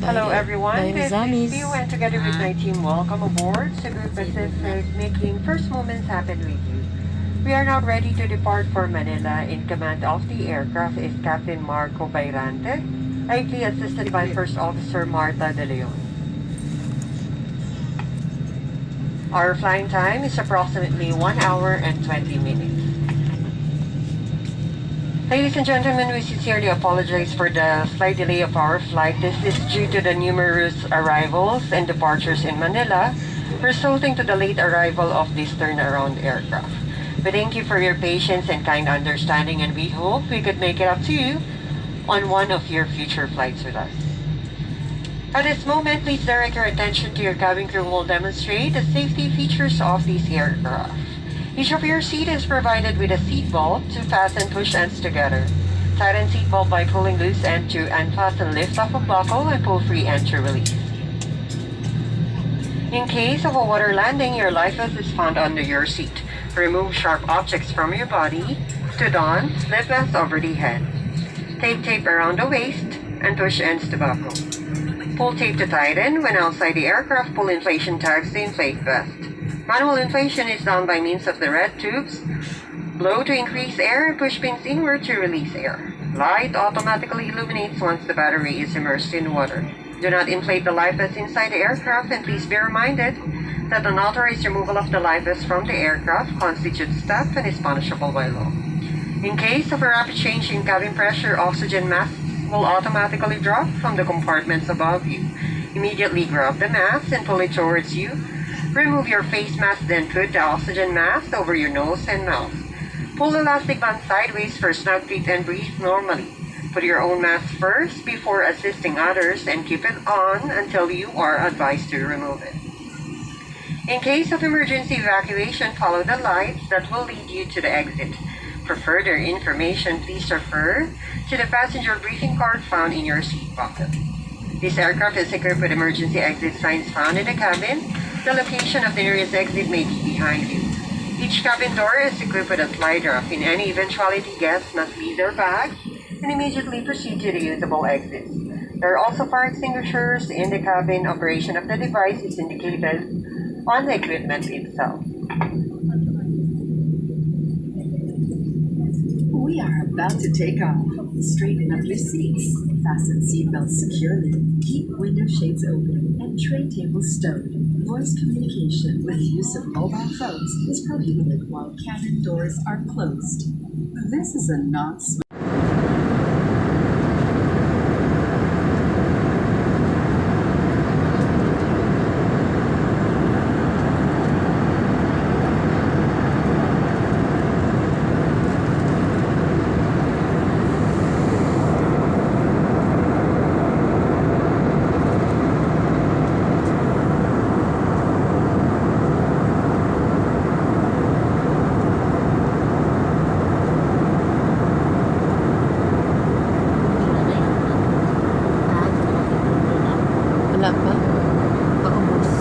Hello everyone, by this is ozamiz. Theo and together with my team, welcome aboard Cebu Pacific, making first moments happen with you. We are now ready to depart for Manila. In command of the aircraft is Captain Marco Bayrante, ably assisted by First Officer Marta De Leon. Our flying time is approximately 1 hour and 20 minutes. Ladies and gentlemen, we sincerely apologize for the slight delay of our flight. This is due to the numerous arrivals and departures in Manila, resulting to the late arrival of this turnaround aircraft. We thank you for your patience and kind understanding, and we hope we could make it up to you on one of your future flights with us. At this moment, please direct your attention to your cabin crew who will demonstrate the safety features of this aircraft. Each of your seat is provided with a seat belt to fasten push ends together. Tighten seat belt by pulling loose end to unfasten lift off a buckle and pull free end to release. In case of a water landing, your life vest is found under your seat. Remove sharp objects from your body. Stood on, slip vest over the head. Tape around the waist and push ends to buckle. Pull tape to tighten. When outside the aircraft, pull inflation tags to inflate vest. Manual inflation is done by means of the red tubes. Blow to increase air and push pins inward to release air. Light automatically illuminates once the battery is immersed in water. Do not inflate the life vest inside the aircraft, and please be reminded that unauthorized removal of the life vest from the aircraft constitutes theft and is punishable by law. In case of a rapid change in cabin pressure, oxygen masks will automatically drop from the compartments above you. Immediately grab the mask and pull it towards you. Remove your face mask, then put the oxygen mask over your nose and mouth. Pull the elastic band sideways for snug fit and breathe normally. Put your own mask first before assisting others and keep it on until you are advised to remove it. In case of emergency evacuation, follow the lights that will lead you to the exit. For further information, please refer to the passenger briefing card found in your seat pocket. This aircraft is equipped with emergency exit signs found in the cabin. The location of the nearest exit may be behind you. Each cabin door is equipped with a slide drop. In any eventuality, guests must leave their bags and immediately proceed to the usable exits. There are also fire extinguishers in the cabin. Operation of the device is indicated on the equipment itself. We are about to take off. Straighten up your seats. Fasten seatbelts securely. Keep window shades open and tray tables stowed. Voice communication with use of mobile phones is prohibited while cabin doors are closed. This is a non-smoking Wala pa? Paubos.